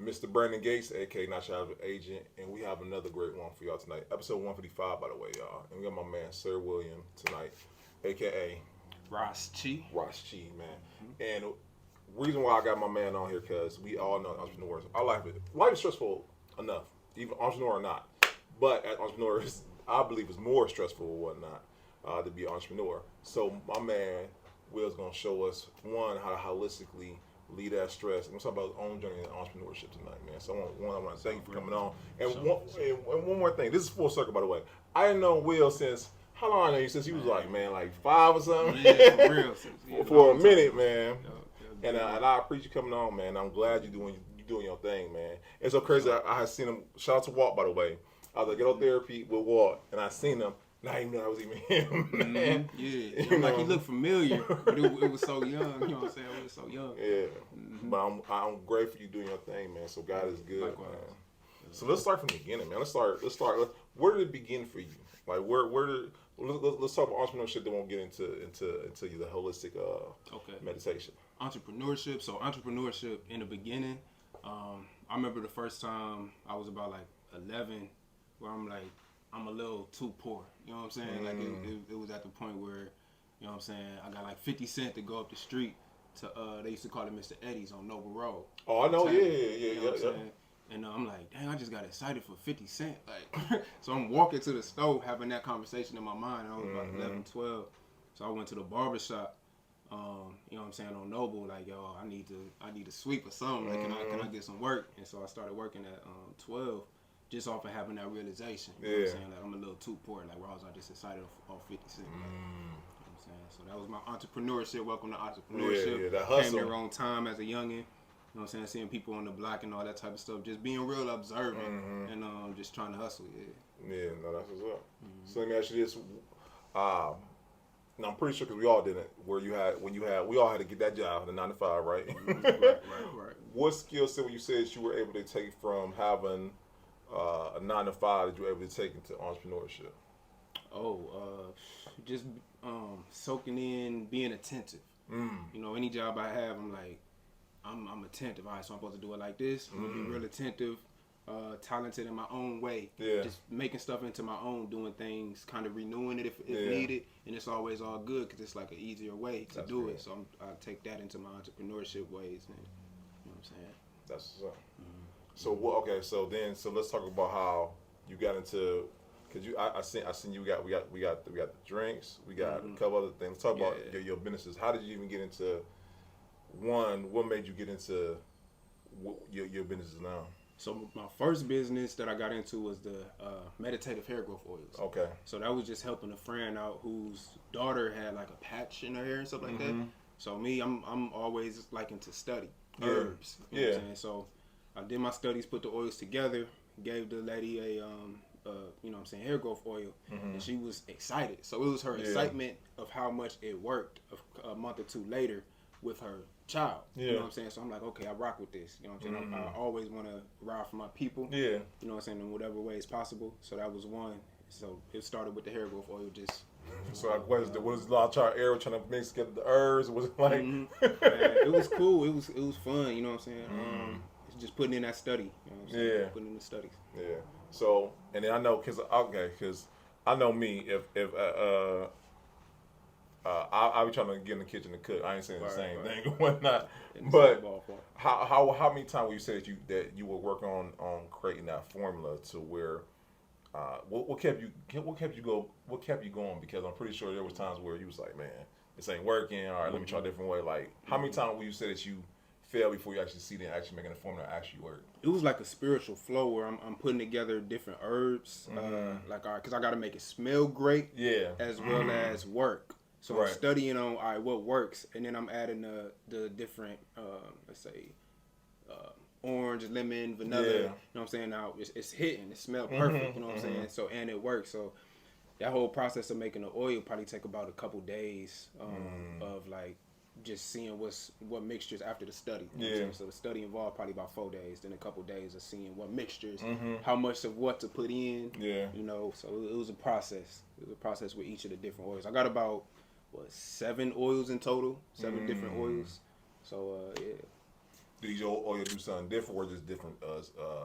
Mr. Brandon Gates, aka Not Your Average Agent, and we have another great one for y'all tonight. Episode 155, by the way, y'all. And we got my man Sir William tonight, aka Ross Chi. Ross Chi, man. And reason why I got my man on here, because we all know entrepreneurs. Our life is stressful enough, even entrepreneur or not. But as entrepreneurs, I believe it's more stressful or whatnot to be an entrepreneur. So my man Will's gonna show us one how to holistically lead that stress. I'm talking about his own journey in entrepreneurship tonight, man. So I want to thank you for coming on. And one more thing. This is full circle, by the way. I didn't know Will since how long I know you since he was like 5 or something. Yeah, for real. for a minute, man. And I appreciate you coming on, man. I'm glad you're doing your thing, man. It's so crazy. I had seen him. Shout out to Walt, by the way. I was like, get on therapy with Walt, and I seen him. And I didn't even know that was even him, man. Yeah, like he looked familiar, but it was so young. You know what I'm saying? It was so young. Yeah, but I'm grateful you doing your thing, man. So God is good, Likewise. man. So let's start from the beginning, man. Let's start. Where did it begin for you? Like let's talk about entrepreneurship. Then we'll get into the holistic meditation. Entrepreneurship. So entrepreneurship in the beginning. I remember the first time I was about like 11, where I'm a little too poor. You know what I'm saying? Like it was at the point where, you know what I'm saying, I got like 50 cents to go up the street to they used to call it Mr. Eddie's on Noble Road. Oh, I know. Yeah. You know what I'm saying? And I'm like, dang, I just got excited for 50 cents. Like, so I'm walking to the store having that conversation in my mind. I was about 11, 12. So I went to the barbershop, you know what I'm saying, on Noble, like, yo, I need to sweep or something. Like, can I get some work? And so I started working at 12. Just off of having that realization, you know what I'm saying? Like, I'm a little too poor. Like, why was I just excited off 50 cents? Like, you know what I'm saying? So that was my entrepreneurship. Welcome to entrepreneurship. Yeah, that hustle. Came there on time as a youngin'. You know what I'm saying? Seeing people on the block and all that type of stuff. Just being real observant and just trying to hustle. Yeah, no, that's what's up. So let me ask you this. Now I'm pretty sure because we all did it. We all had to get that job, the 9 to 5, right? Right. What skill set would you say that you were able to take from having a 9 to 5 that you were able to take into entrepreneurship? Just soaking in, being attentive. You know, any job I have, I'm like, I'm attentive. All right, so I'm supposed to do it like this. I'm gonna be real attentive, talented in my own way. Yeah. Just making stuff into my own, doing things, kind of renewing it if needed, and it's always all good because it's like an easier way to do it. So I take that into my entrepreneurship ways, and you know what I'm saying. That's what's up. So let's talk about how you got into, because I seen you we got the drinks, we got a couple other things. Let's talk about your businesses. How did you even get into one? What made you get into your businesses now? So my first business that I got into was the meditative hair growth oils. Okay. So that was just helping a friend out whose daughter had like a patch in her hair and stuff like that. So me, I'm always liking to study herbs. You know what I'm saying? So I did my studies, put the oils together, gave the lady a you know what I'm saying, hair growth oil, and she was excited. So it was her excitement of how much it worked a month or two later with her child. You know what I'm saying? So I'm like, okay, I rock with this. You know what I'm saying? I always want to ride for my people. Yeah. You know what I'm saying? In whatever way is possible. So that was one. So it started with the hair growth oil, just. So was a lot of trial trying to mix together the herbs? Was it like? It was cool. It was fun. You know what I'm saying? It's just putting in that study. You know what I'm saying? Yeah. Putting in the studies. Yeah. So and then I know because I know me if I'll be trying to get in the kitchen to cook. I ain't saying the same thing and whatnot. But how many times would you say that you were working on creating that formula to where what kept you going? Because I'm pretty sure there was times where you was like, man, this ain't working. All right, let me try a different way. Like, how many times would you say that you fail before you actually see them actually making the formula actually work? It was like a spiritual flow where I'm putting together different herbs, because I got to make it smell great, as well as work. So I'm studying on what works, and then I'm adding the different, let's say, orange, lemon, vanilla. You know what I'm saying? Now it's hitting, it smells perfect. You know what I'm saying? So and it works. So that whole process of making the oil probably take about a couple days of like just seeing what mixtures after the study. You know what I'm saying? So the study involved probably about 4 days, then a couple days of seeing what mixtures, how much of what to put in. Yeah. You know, so it was a process. It was a process with each of the different oils. I got about 7 oils in total, 7 different oils. So Did your oil do something different, or just different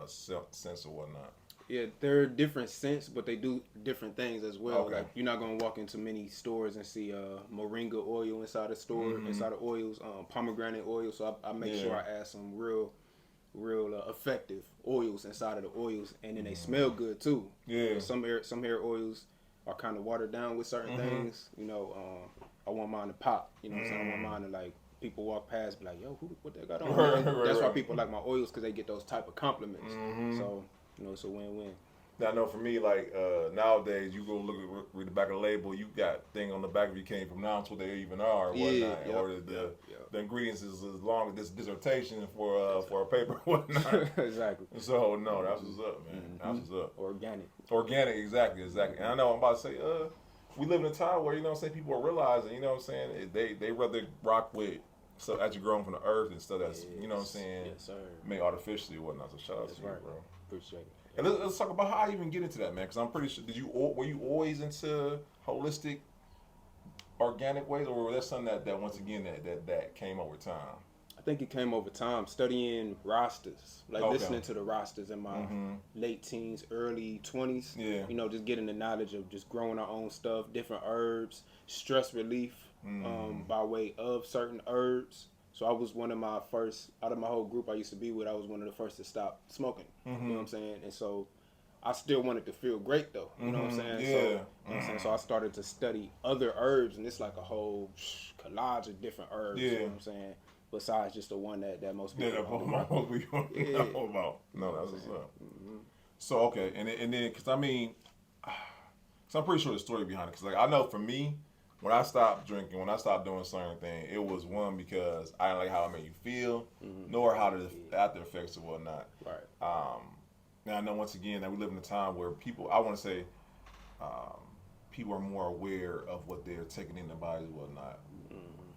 scents or whatnot? Yeah, they're different scents, but they do different things as well. Okay. Like you're not gonna walk into many stores and see moringa oil inside the store, inside of oils, pomegranate oil. So I make sure I add some real effective oils inside of the oils, and then they smell good too. Yeah. Some hair oils are kind of watered down with certain things. You know, I want mine to pop. You know what I'm saying? I want mine to like people walk past, be like, yo, what they got on? That's why people like my oils, because they get those type of compliments. So you know, it's a win-win. Now, I know for me, like nowadays, you go read the back of the label, you got thing on the back if you came from now until they even are or whatnot, or the ingredients is as long as this dissertation for a paper or whatnot. Exactly. So no, that's what's up, man. That's what's up. Organic, exactly. And I know I'm about to say, we live in a time where, you know what I'm saying, people are realizing, you know what I'm saying, they rather rock with stuff actually grown from the earth and stuff that's, you know what I'm saying, made artificially or whatnot. So shout out to you, bro. Appreciate it. And let's talk about how I even get into that, man. Because I'm pretty sure, were you always into holistic, organic ways, or was that something that once again that came over time? I think it came over time, studying rosters, listening to the rosters in my late teens, early 20s. Yeah. You know, just getting the knowledge of just growing our own stuff, different herbs, stress relief by way of certain herbs. So I was one of my first, out of my whole group I used to be with, I was one of the first to stop smoking. You know what I'm saying? And so I still wanted to feel great though. You know what I'm saying? Yeah. So, you know what I'm saying? So I started to study other herbs, and it's like a whole collage of different herbs. You know what I'm saying? Besides just the one that most people know about. No, that's what's up. So okay, and then because I mean, so I'm pretty sure the story behind it. Because like I know for me, when I stopped drinking, when I stopped doing certain things, it was one because I didn't like how it made you feel, nor how the after effects or whatnot. Right. Now I know once again that we live in a time where people, I want to say, people are more aware of what they're taking in their bodies and whatnot.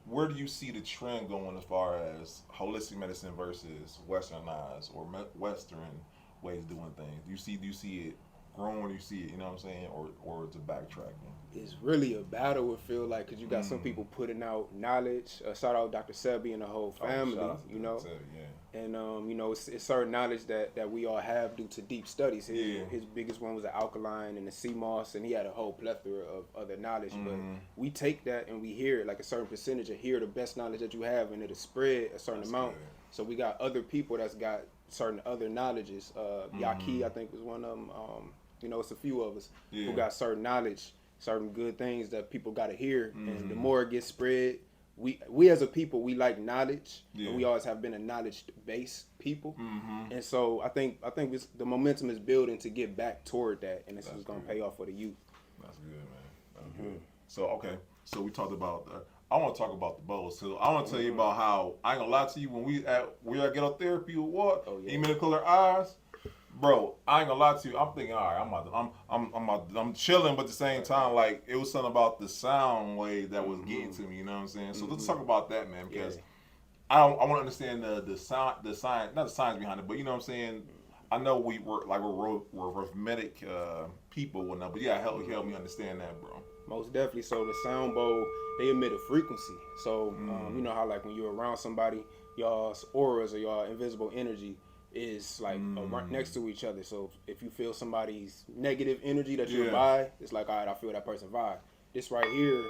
Where do you see the trend going as far as holistic medicine versus westernized or Western ways of doing things? Do you see it growing, or do you see it, you know what I'm saying, or it's a backtracking? It's really a battle, it feel like, because you got some people putting out knowledge. Shout out Dr. Selby and the whole family, you know. And you know, it's certain knowledge that we all have due to deep studies. His biggest one was the alkaline and the sea moss, and he had a whole plethora of other knowledge. But we take that and we hear it, like a certain percentage of hear the best knowledge that you have, and it'll spread a certain amount. Good. So we got other people that's got certain other knowledges. Yaki, I think, was one of them. You know, it's a few of us who got certain knowledge, certain good things that people got to hear, and the more it gets spread, we as a people, we like knowledge, and we always have been a knowledge-based people, and so I think the momentum is building to get back toward that, and this is going to pay off for the youth. That's good, man. That's good. So okay, so we talked about. I want to talk about the bowls. So I want to tell you about how I ain't gonna lie to you, when we at ghetto therapy or what, even the color eyes. Bro, I ain't gonna lie to you. I'm thinking, all right, I'm chilling, but at the same time, like it was something about the sound wave that was getting to me. You know what I'm saying? So let's talk about that, man, because I want to understand the science, not the science behind it, but you know what I'm saying. I know we're arithmetic people, and whatnot, but help me understand that, bro. Most definitely. So the sound bowl, they emit a frequency. So you know how like when you're around somebody, y'all's auras or y'all invisible energy is like right next to each other. So if you feel somebody's negative energy that you're by, it's like, all right, I feel that person vibe. This right here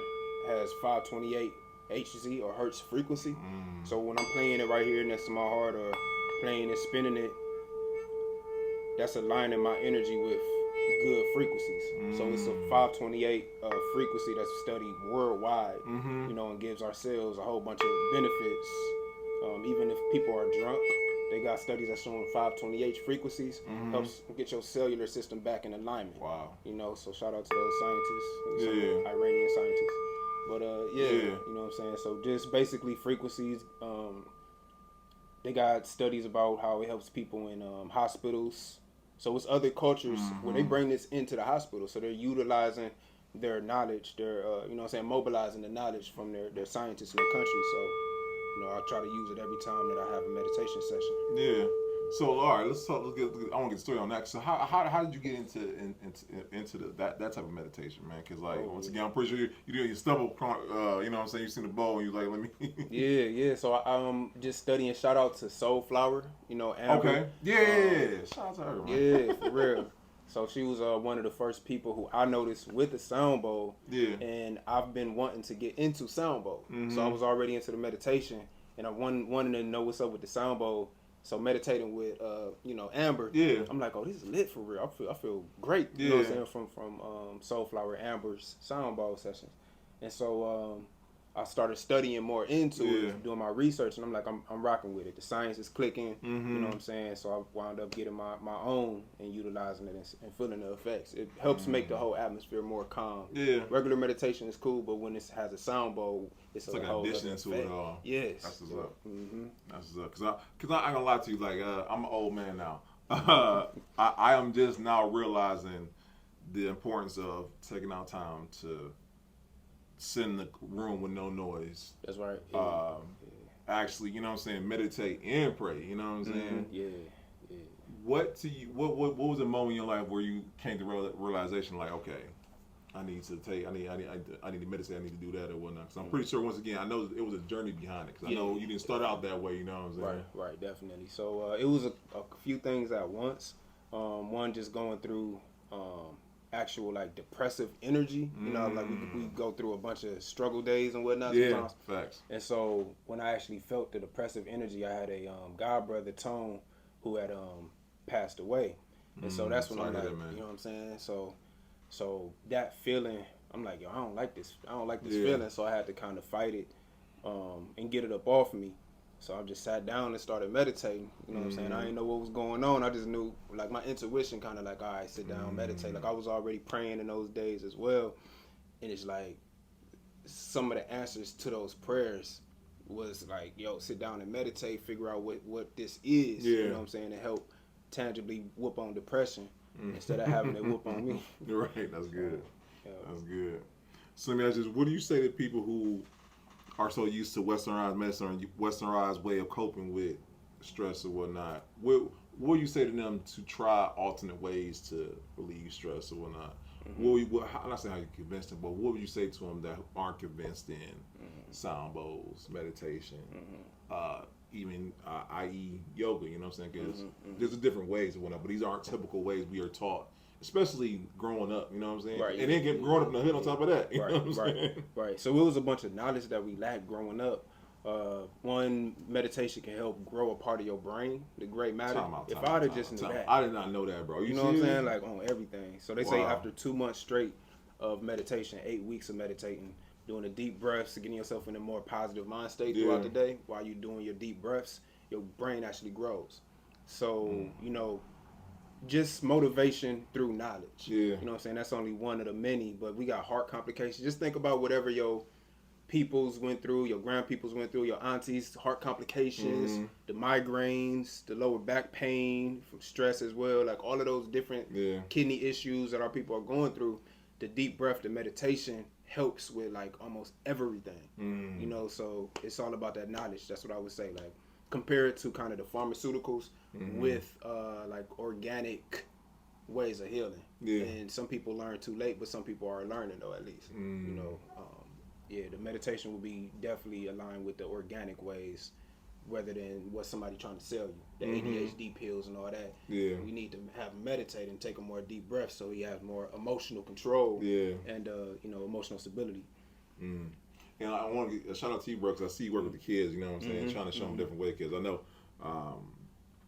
has 528 Hz or hertz frequency. So when I'm playing it right here next to my heart, or playing and spinning it, that's aligning my energy with good frequencies. So it's a 528 frequency that's studied worldwide, you know, and gives our cells a whole bunch of benefits. Even if people are drunk, they got studies that showing 528 frequencies helps get your cellular system back in alignment. Wow. You know, so shout out to those scientists, Iranian scientists. But you know what I'm saying? So just basically frequencies, they got studies about how it helps people in hospitals. So it's other cultures where they bring this into the hospital. So they're utilizing their knowledge, they're you know what I'm saying, mobilizing the knowledge from their scientists in the country. So you know, I try to use it every time that I have a meditation session. So all right, let's talk. I want to get the story on that. So how did you get into that type of meditation, man? Because once again, I'm pretty sure you do your stumble. You know what I'm saying? You seen the bowl and you like, let me. Yeah. So I just studying. Shout out to Soulflower. Amber. Okay. Yeah. Shout out to her, man. Yeah, for real. So she was one of the first people who I noticed with the sound bowl. Yeah. And I've been wanting to get into sound bowl. So I was already into the meditation, and I wanted to know what's up with the sound bowl. So meditating with Amber, I'm like, oh, this is lit for real. I feel great. You know what I'm saying, from Soulflower Amber's sound bowl sessions. And so I started studying more into it, doing my research, and I'm like, I'm rocking with it. The science is clicking, you know what I'm saying? So I wound up getting my own and utilizing it and feeling the effects. It helps make the whole atmosphere more calm. Yeah. Regular meditation is cool, but when it has a sound bowl, it's like an addition to it all. Yes. That's what's up. That's what's up. Cause I ain't gonna lie to you, like I'm an old man now. I am just now realizing the importance of taking out time to sit in the room with no noise. That's right. Actually, you know what I'm saying, meditate and pray. You know what I'm saying? Yeah. What was the moment in your life where you came to realization, like, okay, I need to meditate, I need to do that or whatnot? Because I'm pretty sure, once again, I know it was a journey behind it. Because I know you didn't start out that way. You know what I'm saying? Right, definitely. So it was a few things at once. One, just going through actual depressive energy. You know, like we go through a bunch of struggle days and whatnot. Yeah, facts. And so when I actually felt the depressive energy, I had a god brother, Tone, who had passed away. And so that's when I'm like, you know what I'm saying? So that feeling, I'm like, yo, I don't like this feeling. So I had to kind of fight it and get it up off me. So I just sat down and started meditating. You know what I'm saying? I didn't know what was going on. I just knew, like, my intuition kind of like, all right, sit down, meditate. Like, I was already praying in those days as well. And it's like, some of the answers to those prayers was like, yo, sit down and meditate, figure out what this is. You know what I'm saying? To help tangibly whoop on depression instead of having it whoop on me. Right, that's good. That's good. So let me ask you, what do you say to people who are so used to westernized medicine or westernized way of coping with stress or whatnot? What do you say to them to try alternate ways to relieve stress or whatnot? I'm not saying how you convince them, but what would you say to them that aren't convinced in sound bowls, meditation, even i.e. yoga? You know what I'm saying? Because there's different ways and whatnot, but these aren't typical ways we are taught, especially growing up. You know what I'm saying? Right. And then growing up in the hood on top of that. You know what I'm saying? Right. So it was a bunch of knowledge that we lacked growing up. One, meditation can help grow a part of your brain, the gray matter. If I'd have just knew that. I did not know that, bro. You know what I'm saying? Like, on everything. So they say after 2 months straight of meditation, 8 weeks of meditating, doing the deep breaths, getting yourself in a more positive mind state throughout the day, while you're doing your deep breaths, your brain actually grows. So, just motivation through knowledge. You know what I'm saying? That's only one of the many, but we got heart complications. Just think about whatever your peoples went through, your grandpeoples went through, your aunties, heart complications, the migraines, the lower back pain from stress as well, like all of those different kidney issues that our people are going through. The deep breath, the meditation helps with like almost everything, so it's all about that knowledge. That's what I would say. Like, compare it to kind of the pharmaceuticals with like organic ways of healing. And some people learn too late, but some people are learning though, at least. The meditation will be definitely aligned with the organic ways rather than what somebody trying to sell you. The ADHD pills and all that. We need to have him meditate and take a more deep breath so he has more emotional control and emotional stability. And I want to shout out to you, bro, because I see you work with the kids. You know what I'm saying? Trying to show them different ways. Because I know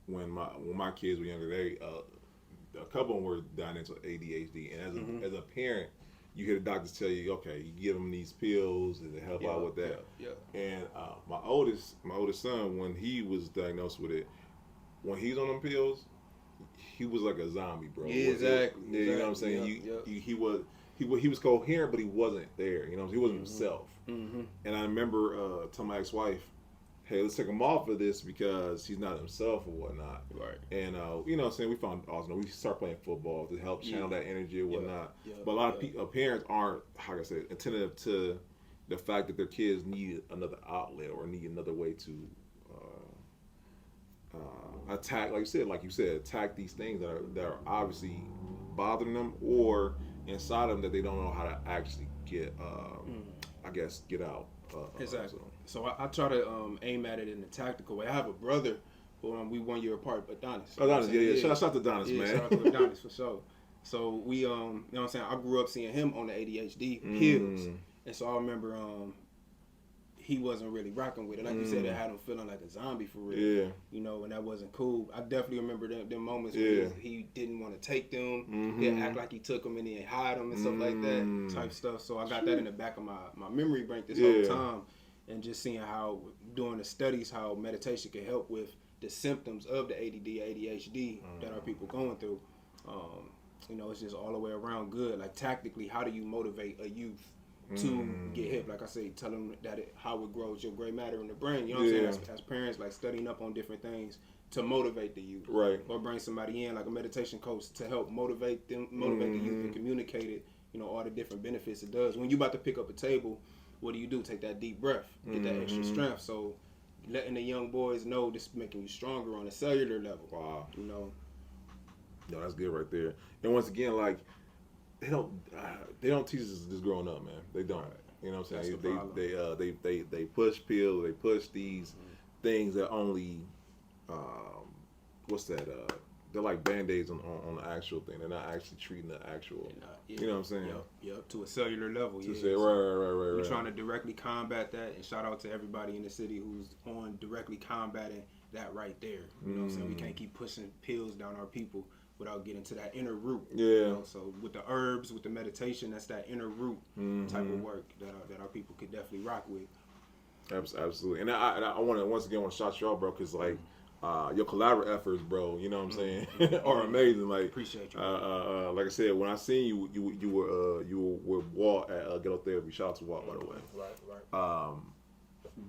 when my kids were younger, a couple of them were diagnosed with ADHD, and as a parent, you hear the doctors tell you, okay, you give them these pills and to help out with that. And my oldest son, when he was diagnosed with it, when he's on them pills, he was like a zombie, bro. Exactly. You know what I'm saying? He was coherent, but he wasn't there. You know, he wasn't himself. And I remember telling my ex-wife, hey, let's take him off of this because he's not himself or whatnot. Right. And, you know what I'm saying, we found awesome. We start playing football to help channel that energy or whatnot. But a lot of parents aren't, how I said, attentive to the fact that their kids need another outlet or need another way to attack, like you said, attack these things that are obviously bothering them or inside them that they don't know how to actually get, I guess, get out. Exactly. So I try to aim at it in a tactical way. I have a brother who we 1 year apart, Adonis. Adonis, yeah. Shout out to Adonis, man. Shout out to Adonis for sure. So we, you know what I'm saying, I grew up seeing him on the ADHD pills. And so I remember he wasn't really rocking with it. Like you said, it had him feeling like a zombie for real. Yeah. You know, and that wasn't cool. I definitely remember them moments where he didn't want to take them. He'd act like he took them and then hide them and stuff like that type stuff. So I got that in the back of my memory bank this whole time. And just seeing how, doing the studies, how meditation can help with the symptoms of the ADD, ADHD that our people going through. You know, it's just all the way around good. Like tactically, how do you motivate a youth to get hip? Like I say, tell them that how it grows your gray matter in the brain. You know what I'm saying? As parents, like studying up on different things to motivate the youth. Right. Or bring somebody in, like a meditation coach, to help motivate the youth and communicate it, you know, all the different benefits it does. When you about to pick up a table, what do? Take that deep breath, get that extra strength. So letting the young boys know this is making you stronger on a cellular level. Wow. You know. No, that's good right there. And once again, like they don't teach us this growing up, man. They don't. You know what I'm saying? They push pills, they push these things that only they're like band-aids on the actual thing. They're not actually treating the actual. You know what I'm saying? Yep. To a cellular level. To say, right. We're trying to directly combat that, and shout out to everybody in the city who's on directly combating that right there. You know what I'm saying? We can't keep pushing pills down our people without getting to that inner root. You know? So with the herbs, with the meditation, that's that inner root type of work that our people could definitely rock with. Absolutely. And I want to once again shout you out, bro, because like your collaborative efforts, bro, you know what I'm saying, are amazing. Like appreciate you. Like I said, when I seen you were with Walt at Ghetto Therapy. Shout out to Walt, by the way. Right.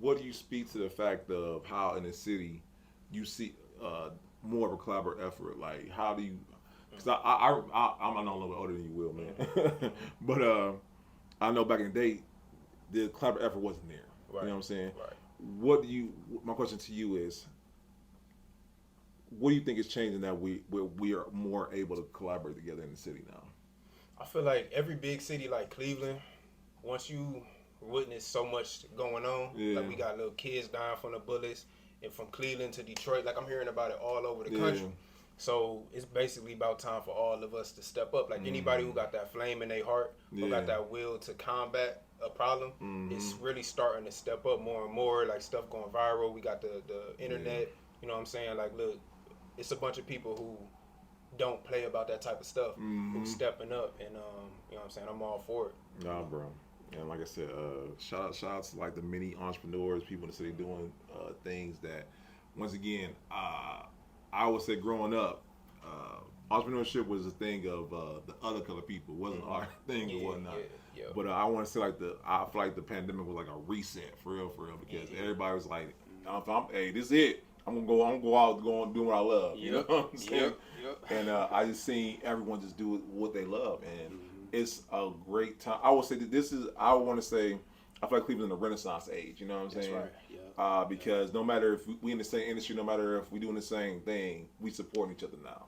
What do you speak to the fact of how in the city you see more of a collaborative effort? Like, how do you? Because I'm a little bit older than you, Will, man. But I know back in the day, the collaborative effort wasn't there. Right. You know what I'm saying? Right. My question to you is, what do you think is changing that we are more able to collaborate together in the city now? I feel like every big city like Cleveland, once you witness so much going on, like we got little kids dying from the bullets, and from Cleveland to Detroit, like I'm hearing about it all over the country. So it's basically about time for all of us to step up. Like anybody who got that flame in their heart, who got that will to combat a problem, it's really starting to step up more and more. Like stuff going viral. We got the internet. You know what I'm saying? Like, look, it's a bunch of people who don't play about that type of stuff, who's stepping up, and you know what I'm saying? I'm all for it. Nah, bro. And like I said, shout out to like the many entrepreneurs, people in the city doing things that, once again, I would say growing up, entrepreneurship was a thing of the other color people. It wasn't our thing or whatnot. But I want to say I feel like the pandemic was like a reset for real, because everybody was like, hey, this is it. I'm gonna go out and do what I love. You know what I'm saying? And I just seen everyone just do what they love, and it's a great time. I would say that I want to say, I feel like Cleveland's in the Renaissance age. You know what I'm saying? That's right. Because no matter if we in the same industry, no matter if we doing the same thing, we support each other now,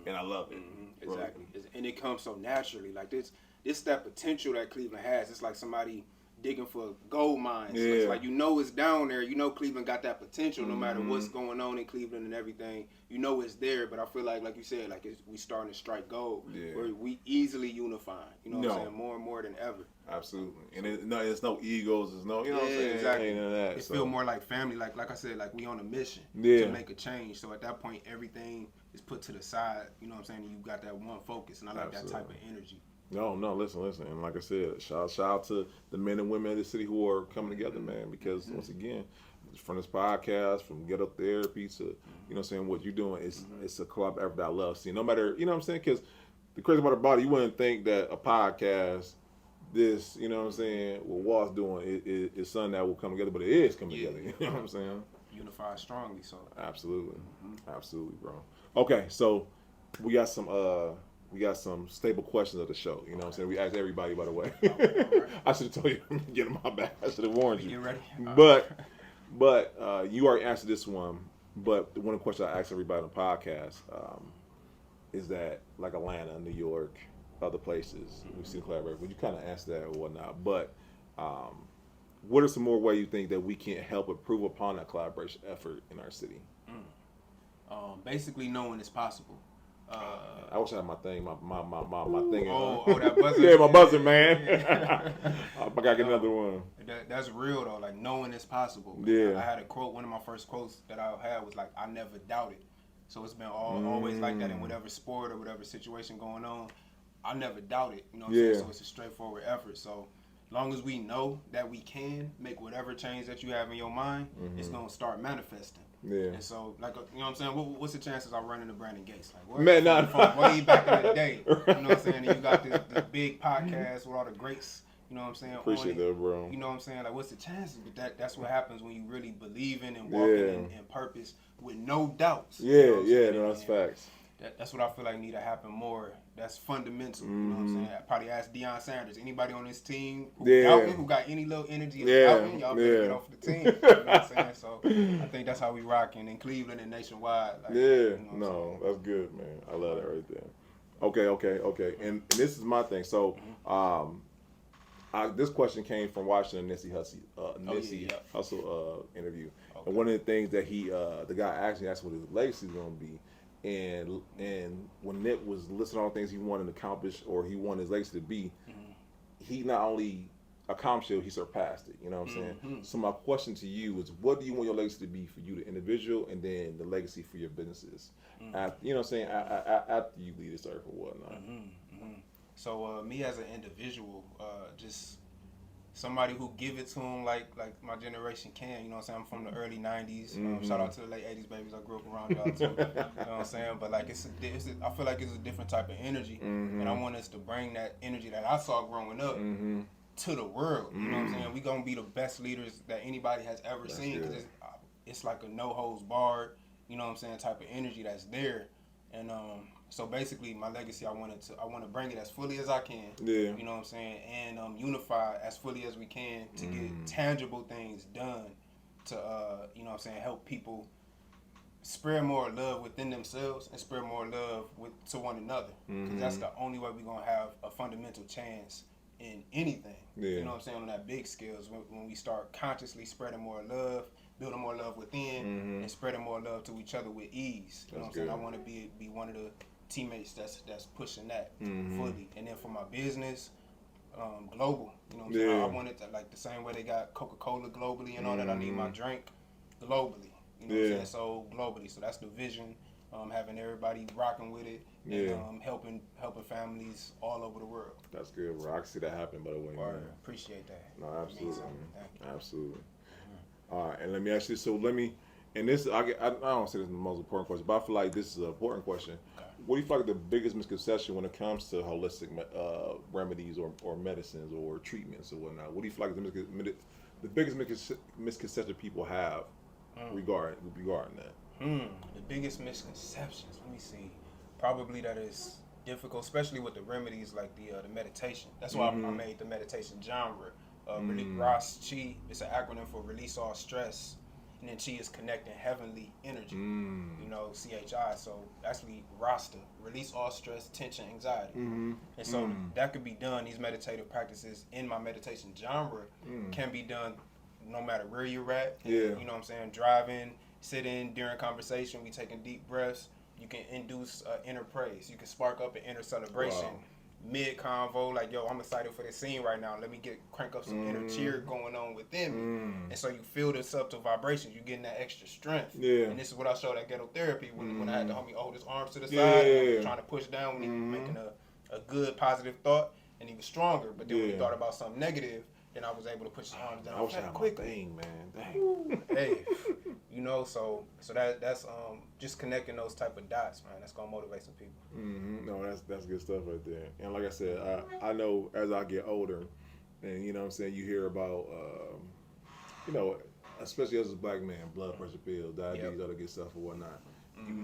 and I love it. Exactly, and it comes so naturally. Like this that potential that Cleveland has. It's like somebody digging for gold mines. So it's like, you know, it's down there. You know, Cleveland got that potential no matter what's going on in Cleveland and everything. You know it's there, but I feel like you said, like we starting to strike gold. Where we easily unifying. You know what I'm saying? More and more than ever. Absolutely. And there's no egos. There's no, you know what I'm saying? Exactly. Ain't none of that. It feel more like family. Like I said, like we on a mission to make a change. So at that point, everything is put to the side. You know what I'm saying? And you got that one focus, and I like that type of energy. No, listen. And like I said, shout out to the men and women of the city who are coming together, man, because once again, from this podcast, from Get Up Therapy to, you know what I'm saying, what you're doing, it's a club effort that I love seeing. No matter, you know what I'm saying, because the crazy about about it, you wouldn't think that a podcast, this, you know what I'm saying, what Walt's doing is something that will come together, but it is coming together, you know what I'm saying? Unified strongly, so. Absolutely, bro. Okay, so we got some stable questions of the show. You know what I'm saying? We asked everybody, by the way. I should have told you, get in my back. I should have warned you. Get ready. But you already answered this one. But one of the questions I ask everybody on the podcast is that like Atlanta, New York, other places we see collaborate. Would you kind of answer that or whatnot? But what are some more ways you think that we can help improve upon that collaboration effort in our city? Basically knowing it's possible. I wish I had my thing, my thing. That buzzer. Yeah, my buzzer, man. I gotta get another one. That's real though, like knowing it's possible. Yeah. I had a quote. One of my first quotes that I had was like, "I never doubted." So it's been always like that in whatever sport or whatever situation going on. I never doubted. You know what I'm saying? So it's a straightforward effort. So long as we know that we can make whatever change that you have in your mind, it's gonna start manifesting. Yeah. And so, like, you know what I'm saying? What's the chances I run into Brandon Gates? Like, what? Man, From way back in the day. You know what I'm saying? And you got this big podcast with all the greats, you know what I'm saying? Appreciate that, bro. You know what I'm saying? Like, what's the chances? But that's what happens when you really believe in and walking in purpose with no doubts. Yeah, you know that's facts. That's what I feel like need to happen more. That's fundamental. You know what I'm saying? I probably ask Deion Sanders. Anybody on this team who got any little energy of doubting, y'all better get off the team. You know what I'm saying? So I think that's how we rocking in Cleveland and nationwide. Like, you know that's good, man. I love that right there. Okay. And this is my thing. So this question came from watching the Nipsey Hussle interview. Okay. And one of the things that the guy actually asked what his legacy is going to be. And when Nip was listing all the things he wanted to accomplish or he wanted his legacy to be, he not only accomplished it, he surpassed it. You know what I'm saying? So my question to you is, what do you want your legacy to be for you, the individual, and then the legacy for your businesses? After, you know what I'm saying? After you leave this earth or whatnot. So me as an individual, just somebody who give it to them like my generation can. You know what I'm saying? I'm from the early 90s. Shout out to the late 80s babies. I grew up around y'all too. You know what I'm saying? But like I feel like it's a different type of energy. And I want us to bring that energy that I saw growing up to the world. You know what I'm saying? We gonna be the best leaders that anybody has ever seen. Cause it's like a no holds barred, you know what I'm saying, type of energy that's there. And so basically, my legacy, I want to bring it as fully as I can. Yeah. You know what I'm saying, and unify as fully as we can to get tangible things done to you know what I'm saying, help people spread more love within themselves and spread more love to one another. Because that's the only way we're gonna have a fundamental chance in anything. Yeah. You know what I'm saying, on that big scale is when we start consciously spreading more love, building more love within, and spreading more love to each other with ease. You know what I'm saying? I want to be one of the teammates that's pushing that fully. And then for my business, global. You know what I'm saying? I want it to, like the same way they got Coca-Cola globally and all that. I need my drink globally. You know what I'm saying? So globally. So that's the vision. Having everybody rocking with it and helping families all over the world. That's good, bro. I can see that happen, by the way. Man. Appreciate that. No, absolutely. Absolutely. All right, and let me ask you. And this, I don't say this is the most important question, but I feel like this is an important question. Okay. What do you feel like the biggest misconception when it comes to holistic remedies or medicines or treatments or whatnot? What do you feel like the biggest misconception people have regarding that? The biggest misconceptions, let me see. Probably that it's difficult, especially with the remedies like the meditation. That's why I made the meditation genre. ROS Chi, it's an acronym for release all stress, and then Chi is connecting heavenly energy. You know, CHI. So actually Rasta, release all stress, tension, anxiety. And so that could be done. These meditative practices in my meditation genre can be done no matter where you're at. You know what I'm saying? Driving, sitting during conversation, we taking deep breaths. You can induce inner praise. You can spark up an inner celebration. Wow. Mid convo, like, yo, I'm excited for this scene right now. Let me crank up some inner cheer going on within me. And so you feel the subtle vibrations. You're getting that extra strength. And this is what I showed at Ghetto Therapy when I had the homie hold his arms to the side and trying to push down when he was making a good positive thought, and he was stronger. But then when he thought about something negative, then I was able to push his arms down. I wish I had my thing, man. Dang. Hey, you know, so that's just connecting those type of dots, man. That's gonna motivate some people. No, that's good stuff right there. And like I said, I know as I get older, and you know what I'm saying, you hear about, you know, especially as a black man, blood pressure pills, diabetes, other good stuff or whatnot.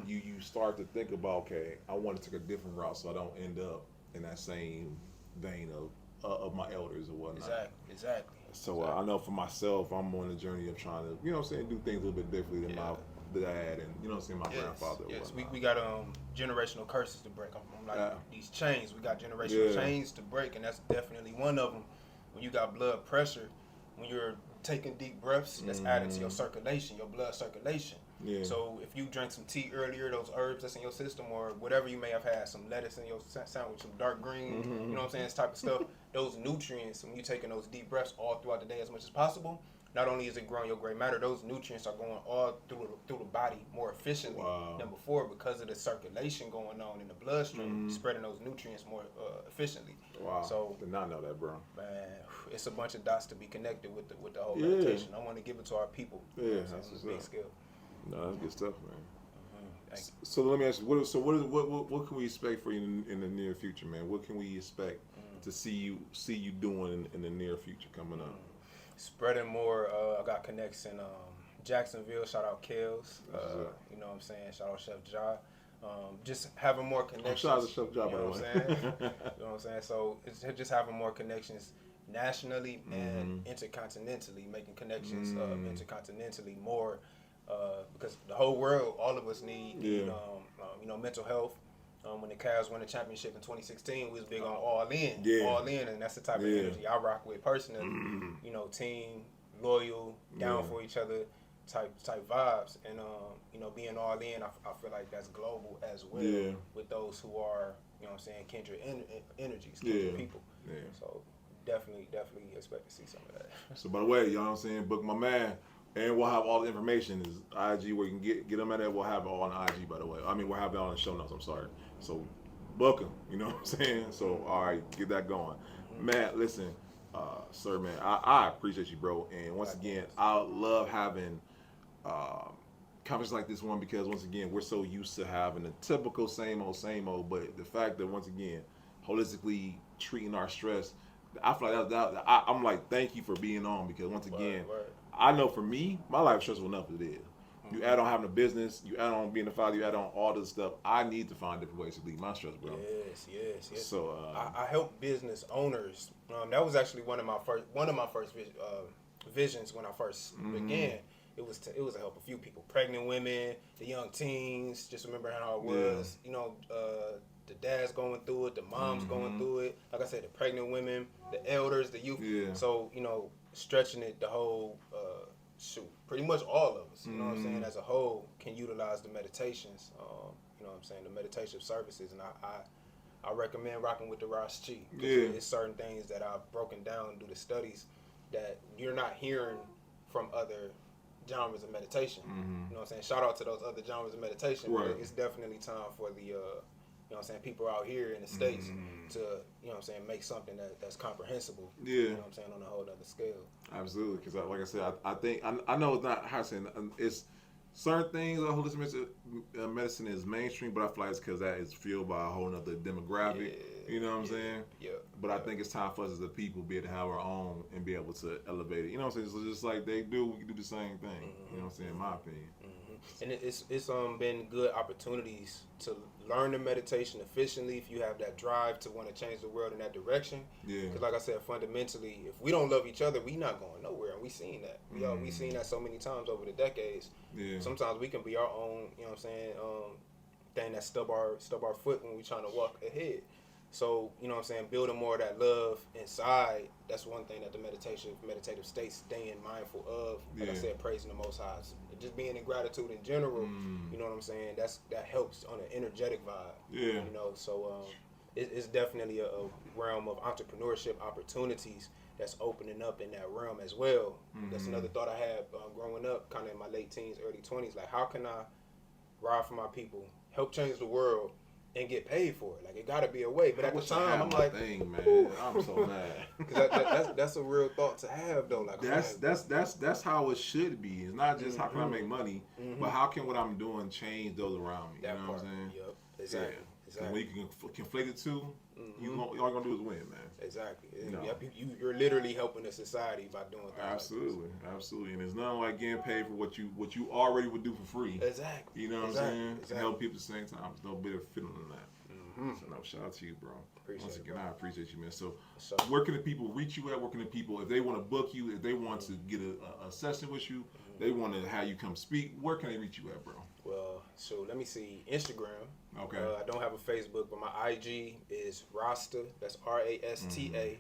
You start to think about, okay, I want to take a different route so I don't end up in that same vein of my elders or whatnot. Exactly. So I know for myself, I'm on the journey of trying to, you know what I'm saying, do things a little bit differently dad and you know what I'm saying, my grandfather. Yes, we got generational curses to break. I'm like these chains. We got generational chains to break, and that's definitely one of them. When you got blood pressure, when you're taking deep breaths, that's added to your circulation, your blood circulation. Yeah. So if you drank some tea earlier, those herbs that's in your system, or whatever you may have had, some lettuce in your sandwich, some dark greens, you know what I'm saying, this type of stuff, those nutrients, when you're taking those deep breaths all throughout the day as much as possible, not only is it growing your gray matter, those nutrients are going all through the body more efficiently than before because of the circulation going on in the bloodstream, spreading those nutrients more efficiently. Wow. So did not know that, bro. Man, it's a bunch of dots to be connected with the whole meditation. I want to give it to our people. Yeah, that's a big skill. No, that's good stuff, man. So let me ask you, what can we expect for you in the near future, man? What can we expect to see you doing in the near future coming up? Spreading more. I got connects in Jacksonville. Shout out Kels. You know what I'm saying? Shout out Chef Ja. Just having more connections. Shout out to Chef Ja, by the way. You know what I'm saying? So it's just having more connections nationally and intercontinentally, making connections intercontinentally more. Because the whole world, all of us need you know, mental health. When the Cavs won the championship in 2016, we was big on all in, and that's the type of energy I rock with personally. You know, team, loyal, down for each other, type vibes, and you know, being all in, I feel like that's global as well with those who are, you know what I'm saying, kindred energies, kindred people. Yeah. So definitely expect to see some of that. So by the way, you know what I'm saying, book my man. And we'll have all the information is IG where you can get them at it. We'll have it all on IG, by the way. I mean, we'll have it all in the show notes. I'm sorry. So book them. You know what I'm saying? So all right, get that going. Matt, listen, sir, man, I appreciate you, bro. And once again, I love having conversations like this one because once again, we're so used to having the typical same old. But the fact that once again, holistically treating our stress, I feel like I'm like, thank you for being on because once again. I know for me, my life is stressful enough as it is. You add on having a business, you add on being a father, you add on all this stuff. I need to find different ways to leave my stress, bro. Yes. So I help business owners. That was actually one of my first visions when I first began. It was to help a few people, pregnant women, the young teens. Just remember how it was. You know, the dads going through it, the moms going through it. Like I said, the pregnant women, the elders, the youth. Yeah. So you know. Stretching it, the whole, pretty much all of us, you know what I'm saying, as a whole, can utilize the meditations, you know what I'm saying, the meditation services, and I recommend rocking with the Ras Chi. It's certain things that I've broken down through the studies that you're not hearing from other genres of meditation. You know what I'm saying? Shout out to those other genres of meditation, but it's definitely time for the you know what I'm saying, people out here in the States to, you know what I'm saying, make something that's comprehensible. You know what I'm saying, on a whole other scale. Absolutely, because like I said, I think, I know it's not, how to say, it's certain things, holistic medicine is mainstream, but I feel like it's because that is fueled by a whole other demographic, you know what I'm saying? But I think it's time for us as a people to be able to have our own and be able to elevate it. You know what I'm saying? So just like they do, we can do the same thing, you know what I'm saying, in my opinion. And it's been good opportunities to learn the meditation efficiently if you have that drive to want to change the world in that direction. Because like I said, fundamentally, if we don't love each other, we not going nowhere, and we seen that. We seen that so many times over the decades. Sometimes we can be our own, you know what I'm saying, thing that stub our foot when we trying to walk ahead. So, you know what I'm saying, building more of that love inside, that's one thing that the meditative state, staying mindful of. Like I said, praising the Most High. Just being in gratitude in general, you know what I'm saying, that helps on an energetic vibe. You know, so it's definitely a realm of entrepreneurship opportunities that's opening up in that realm as well. That's another thought I had growing up, kind of in my late teens, early 20s. Like, how can I ride for my people, help change the world, and get paid for it? Like, it got to be a way. But at the time, I'm like, man, I'm so mad. Because that's a real thought to have, though. Like, that's how it should be. It's not just how can I make money, but how can what I'm doing change those around me? You know what I'm saying? Yep. Exactly. When you can conflate the two, all you're gonna do is win, man. Exactly. You're literally helping the society by doing things. Absolutely. And it's not like getting paid for what you already would do for free. Exactly. You know what I'm saying? And help people at the same time. There's no better feeling than that. So no, shout out to you, bro. Once again, I appreciate you, man. So where can the people reach you at? Where can the people, if they want to book you, if they want to get a session with you, they want to have you come speak, where can they reach you at, bro? Well, so let me see. Instagram. Okay. I don't have a Facebook, but my IG is Rasta. That's RASTA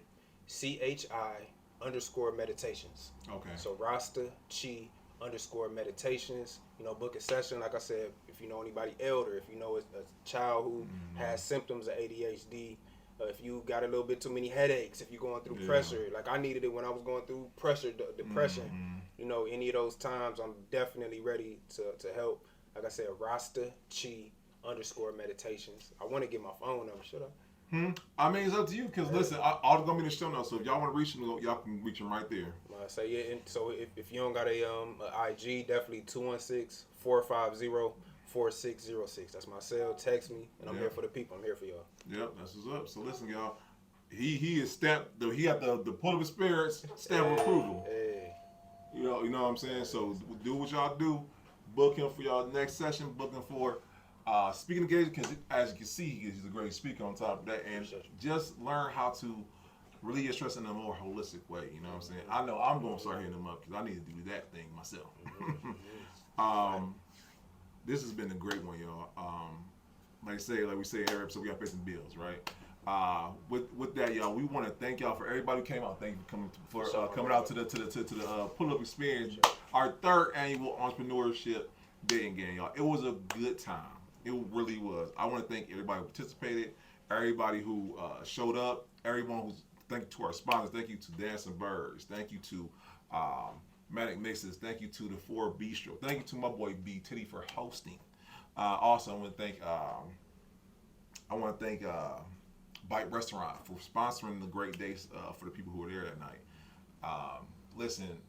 CHI_meditations. Okay. So Rasta Chi _meditations. Book a session. Like I said, if you know anybody elder, if you know a child who has symptoms of ADHD, if you got a little bit too many headaches, if you're going through pressure, like I needed it when I was going through pressure, depression, any of those times, I'm definitely ready to help. Like I said, Rasta Chi _meditations. I want to get my phone number. Should I? I mean, it's up to you, because listen, all gonna be in the show notes, so if y'all want to reach him, y'all can reach him right there. So if you don't got a IG, definitely 216-450-4606. That's my cell. Text me, and I'm here for the people. I'm here for y'all. Yep, that's what's up. So listen, y'all, he is stamped. He got the pull of his spirits stamp of approval. Hey. You know what I'm saying. So do what y'all do. Book him for y'all next session. Book him for speaking engagement, because as you can see, he's a great speaker on top of that, and just learn how to relieve your stress in a more holistic way. You know what I'm saying? I know I'm going to start hitting him up, because I need to do that thing myself. This has been a great one, y'all. Like we say every episode, we got to pay some bills, right? With that, y'all, we want to thank y'all for everybody who came out. Thank you for coming out to the pull up experience, our third annual entrepreneurship dating game, y'all. It was a good time. It really was. I want to thank everybody who participated, everybody who showed up, everyone who's. Thank you to our sponsors. Thank you to Dancing Birds. Thank you to Manic Mixes. Thank you to the 4 Bistro. Thank you to my boy B Titty for hosting. Also, I want to thank Bite Restaurant for sponsoring the great days for the people who were there that night. Listen,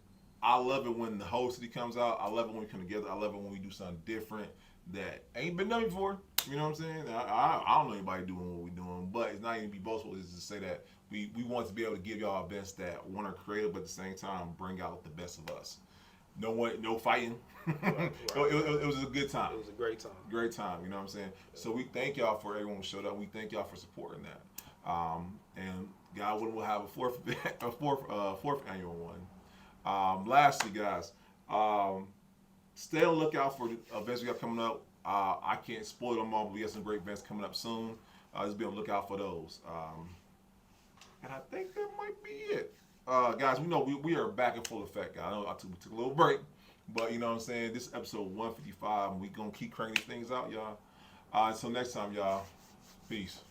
I love it when the whole city comes out. I love it when we come together. I love it when we do something different that ain't been done before. You know what I'm saying? I don't know anybody doing what we're doing, but it's not even to be boastful. It's to say that we want to be able to give y'all events that are creative, but at the same time bring out the best of us. No fighting. Right. It was a good time. It was a great time. Great time. You know what I'm saying? So we thank y'all for everyone who showed up. We thank y'all for supporting that. And God willing, we'll have a fourth annual one. Lastly, guys, stay on the lookout for the events we got coming up. I can't spoil them all, but we got some great events coming up soon. Just be on the lookout for those. And I think that might be it. Guys, we know we are back in full effect. I know we took a little break, but you know what I'm saying? This is episode 155, and we're going to keep cranking these things out, y'all. Until next time, y'all. Peace.